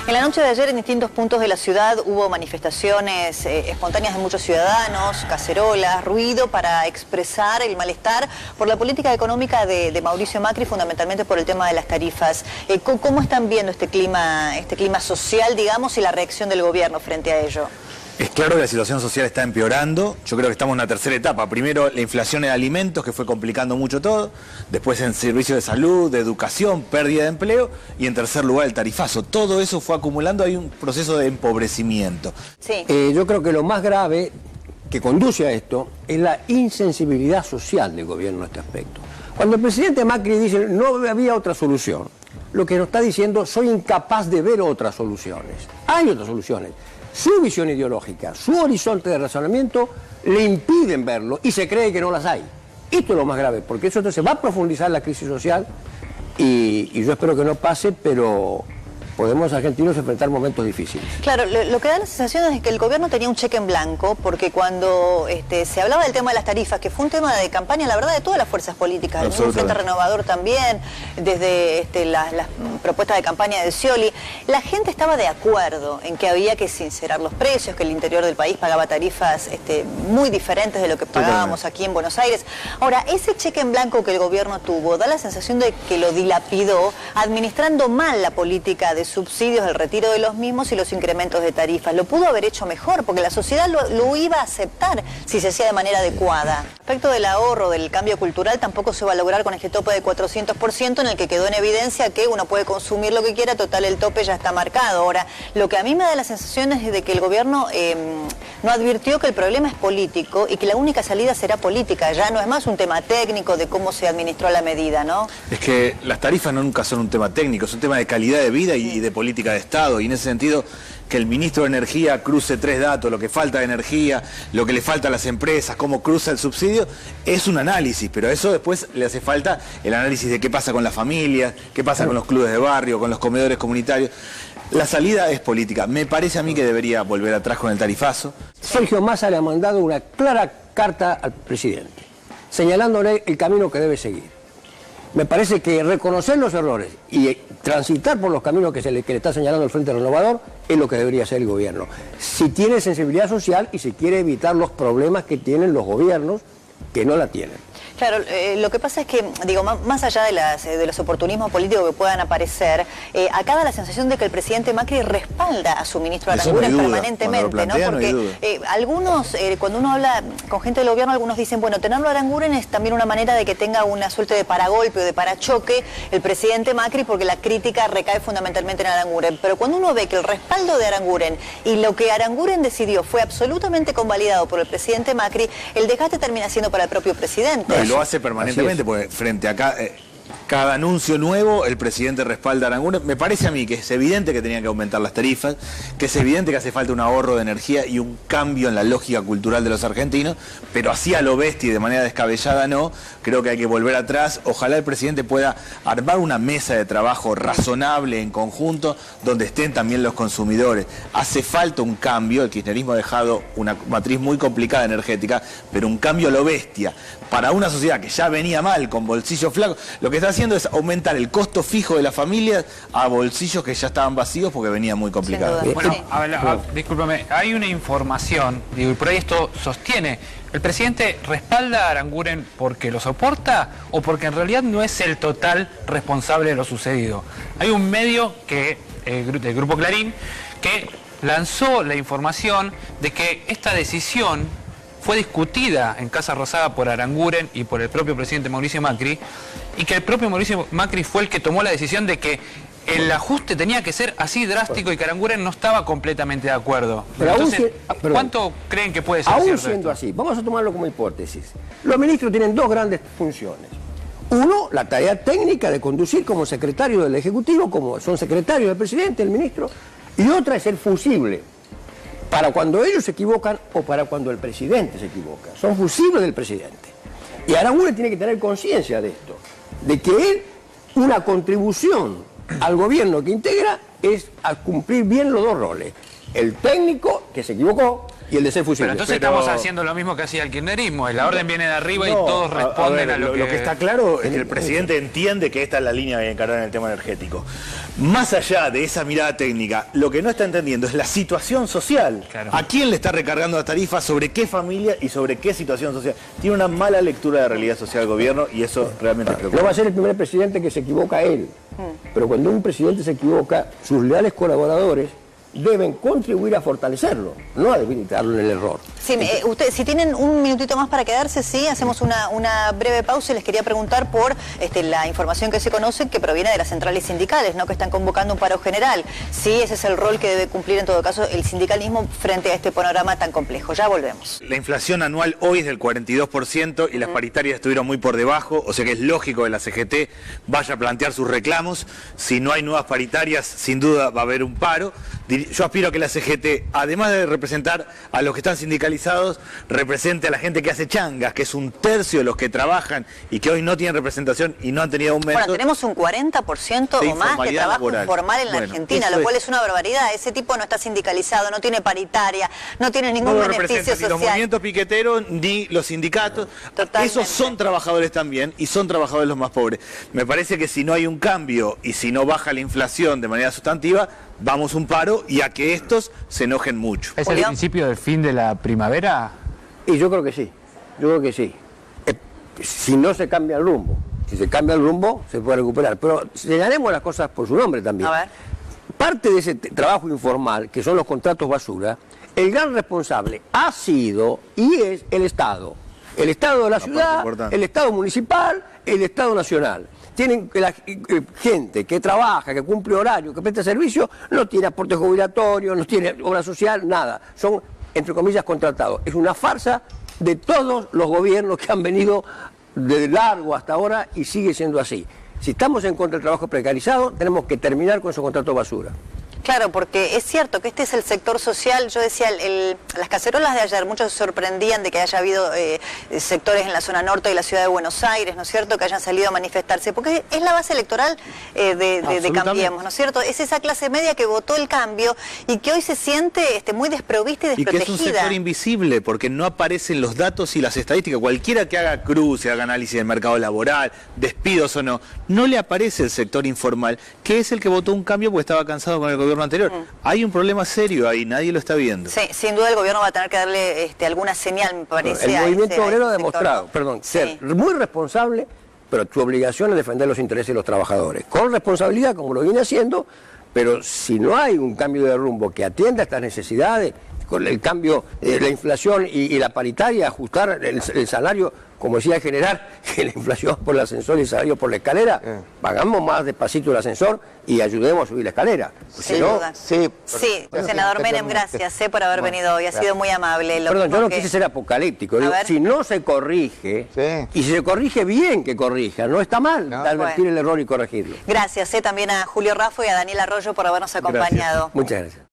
En la noche de ayer, en distintos puntos de la ciudad, hubo manifestaciones espontáneas de muchos ciudadanos, cacerolas, ruido para expresar el malestar por la política económica de Mauricio Macri, fundamentalmente por el tema de las tarifas. ¿Cómo están viendo este clima social, digamos, y la reacción del gobierno frente a ello? Es claro que la situación social está empeorando. Yo creo que estamos en una tercera etapa. Primero, la inflación en alimentos, que fue complicando mucho todo. Después, en servicios de salud, de educación, pérdida de empleo. Y en tercer lugar, el tarifazo. Todo eso fue acumulando. Hay un proceso de empobrecimiento. Sí. Yo creo que lo más grave que conduce a esto es la insensibilidad social del gobierno en este aspecto. Cuando el presidente Macri dice no había otra solución, lo que nos está diciendo, soy incapaz de ver otras soluciones. Hay otras soluciones. Su visión ideológica, su horizonte de razonamiento le impiden verlo y se cree que no las hay. Esto es lo más grave, porque eso entonces va a profundizar la crisis social y yo espero que no pase, pero podemos argentinos enfrentar momentos difíciles. Claro, lo que da la sensación es que el gobierno tenía un cheque en blanco, porque cuando se hablaba del tema de las tarifas, que fue un tema de campaña, la verdad, de todas las fuerzas políticas, el mismo Frente Renovador también, desde las propuestas de campaña de Scioli, la gente estaba de acuerdo en que había que sincerar los precios, que el interior del país pagaba tarifas muy diferentes de lo que pagábamos aquí en Buenos Aires. Ahora, ese cheque en blanco que el gobierno tuvo, da la sensación de que lo dilapidó, administrando mal la política de subsidios, el retiro de los mismos y los incrementos de tarifas. Lo pudo haber hecho mejor, porque la sociedad lo iba a aceptar si se hacía de manera adecuada. Respecto del ahorro, del cambio cultural, tampoco se va a lograr con este tope de 400%, en el que quedó en evidencia que uno puede consumir lo que quiera, total el tope ya está marcado. Ahora, lo que a mí me da la sensación es de que el gobierno no advirtió que el problema es político y que la única salida será política. Ya no es más un tema técnico de cómo se administró la medida, ¿no? Es que las tarifas nunca son un tema técnico, es un tema de calidad de vida y de política de Estado, y en ese sentido que el ministro de Energía cruce tres datos, lo que falta de energía, lo que le falta a las empresas, cómo cruza el subsidio, es un análisis, pero a eso después le hace falta el análisis de qué pasa con las familias, qué pasa con los clubes de barrio, con los comedores comunitarios. La salida es política. Me parece a mí que debería volver atrás con el tarifazo. Sergio Massa le ha mandado una clara carta al presidente, señalándole el camino que debe seguir. Me parece que reconocer los errores y transitar por los caminos que le está señalando el Frente Renovador es lo que debería hacer el gobierno. Si tiene sensibilidad social y si quiere evitar los problemas que tienen los gobiernos que no la tienen. Claro, lo que pasa es que, digo, más allá de los oportunismos políticos que puedan aparecer, acá da la sensación de que el presidente Macri respalda a su ministro Aranguren permanentemente, ¿no? Porque algunos, cuando uno habla con gente del gobierno, algunos dicen, bueno, tenerlo a Aranguren es también una manera de que tenga una suerte de paragolpe o de parachoque el presidente Macri, porque la crítica recae fundamentalmente en Aranguren. Pero cuando uno ve que el respaldo de Aranguren y lo que Aranguren decidió fue absolutamente convalidado por el presidente Macri, el desgaste termina siendo para el propio presidente. Y lo hace permanentemente, porque frente a cada anuncio nuevo, el presidente respalda a Aranguren. Me parece a mí que es evidente que tenían que aumentar las tarifas, que es evidente que hace falta un ahorro de energía y un cambio en la lógica cultural de los argentinos, pero así a lo bestia y de manera descabellada no. Creo que hay que volver atrás. Ojalá el presidente pueda armar una mesa de trabajo razonable en conjunto, donde estén también los consumidores. Hace falta un cambio. El kirchnerismo ha dejado una matriz muy complicada energética, pero un cambio a lo bestia. Para una sociedad que ya venía mal, con bolsillos flacos, lo que está haciendo es aumentar el costo fijo de las familias a bolsillos que ya estaban vacíos porque venía muy complicado. Bueno, discúlpame, hay una información, digo, y por ahí esto sostiene, ¿el presidente respalda a Aranguren porque lo soporta o porque en realidad no es el total responsable de lo sucedido? Hay un medio del Grupo Clarín que lanzó la información de que esta decisión fue discutida en Casa Rosada por Aranguren y por el propio presidente Mauricio Macri, y que el propio Mauricio Macri fue el que tomó la decisión de que el ajuste tenía que ser así drástico y que Aranguren no estaba completamente de acuerdo. Pero entonces, ¿cuánto creen que puede ser aún cierto siendo esto? así, vamos a tomarlo como hipótesis. Los ministros tienen dos grandes funciones. Uno, la tarea técnica de conducir como secretario del Ejecutivo, como son secretarios del presidente, el ministro, y otra es el fusible, para cuando ellos se equivocan o para cuando el presidente se equivoca. Son fusibles del presidente. Y Aranguren tiene que tener conciencia de esto, de que él, una contribución al gobierno que integra es a cumplir bien los dos roles. El técnico, que se equivocó, y el de ser Pero fusible. entonces estamos haciendo lo mismo que hacía el kirchnerismo. La orden viene de arriba y todos responden a lo que... Lo que está claro es que el presidente entiende que esta es la línea que encarar en el tema energético. Más allá de esa mirada técnica, lo que no está entendiendo es la situación social. Claro. ¿A quién le está recargando la tarifa? ¿Sobre qué familia y sobre qué situación social? Tiene una mala lectura de la realidad social del gobierno y eso realmente es preocupante. No va a ser el primer presidente que se equivoca él. Pero cuando un presidente se equivoca, sus leales colaboradores deben contribuir a fortalecerlo, no a debilitarlo en el error. Sí, si tienen un minutito más para quedarse, sí, hacemos una breve pausa y les quería preguntar por la información que se conoce que proviene de las centrales sindicales, ¿no? Que están convocando un paro general. Sí, ese es el rol que debe cumplir en todo caso el sindicalismo frente a este panorama tan complejo. Ya volvemos. La inflación anual hoy es del 42% y las paritarias estuvieron muy por debajo, o sea que es lógico que la CGT vaya a plantear sus reclamos. Si no hay nuevas paritarias, sin duda va a haber un paro. Yo aspiro a que la CGT, además de representar a los que están sindicalizados, represente a la gente que hace changas, que es un tercio de los que trabajan y que hoy no tienen representación y no han tenido aumento. Bueno, tenemos un 40% o más de trabajo informal en la Argentina, lo cual es una barbaridad. Ese tipo no está sindicalizado, no tiene paritaria, no tiene ningún beneficio social. Ni los movimientos piqueteros ni los sindicatos. Totalmente. Esos son trabajadores también y son trabajadores los más pobres. Me parece que si no hay un cambio y si no baja la inflación de manera sustantiva, vamos a un paro y a que estos se enojen mucho. ¿Es el principio del fin de la primavera? Y yo creo que sí, si no se cambia el rumbo, si se cambia el rumbo se puede recuperar, pero señalemos las cosas por su nombre también. A ver. Parte de ese trabajo informal, que son los contratos basura, el gran responsable ha sido y es el Estado. El Estado de la ciudad, el Estado municipal, el Estado nacional. Tienen la gente que trabaja, que cumple horario, que presta servicio, no tiene aporte jubilatorio, no tiene obra social, nada. Son, entre comillas, contratados. Es una farsa de todos los gobiernos que han venido de largo hasta ahora y sigue siendo así. Si estamos en contra del trabajo precarizado, tenemos que terminar con esos contratos basura. Claro, porque es cierto que este es el sector social. Yo decía, las cacerolas de ayer, muchos se sorprendían de que haya habido sectores en la zona norte de la ciudad de Buenos Aires, ¿no es cierto?, que hayan salido a manifestarse, porque es la base electoral de Cambiemos, ¿no es cierto? Es esa clase media que votó el cambio y que hoy se siente muy desprovista y desprotegida. Y que es un sector invisible, porque no aparecen los datos y las estadísticas. Cualquiera que haga cruce, haga análisis del mercado laboral, despidos o no, no le aparece el sector informal, que es el que votó un cambio porque estaba cansado con el gobierno anterior. Hay un problema serio ahí, nadie lo está viendo. Sí, sin duda el gobierno va a tener que darle alguna señal, me parece. El movimiento obrero ha demostrado, ¿no? perdón, ser muy responsable, pero tu obligación es defender los intereses de los trabajadores. Con responsabilidad, como lo viene haciendo, pero si no hay un cambio de rumbo que atienda a estas necesidades, con el cambio de la inflación y la paritaria, ajustar el salario, como decía el general, que la inflación por el ascensor y el salario por la escalera, pagamos más despacito el ascensor y ayudemos a subir la escalera. Sin duda. Sí, senador Menem, gracias por haber venido hoy, ha sido muy amable. Perdón, yo no quise ser apocalíptico, digo, si no se corrige, y si se corrige bien que corrija, no está mal advertir el error y corregirlo. Gracias también a Julio Raffo y a Daniel Arroyo por habernos acompañado. Gracias. Muchas gracias.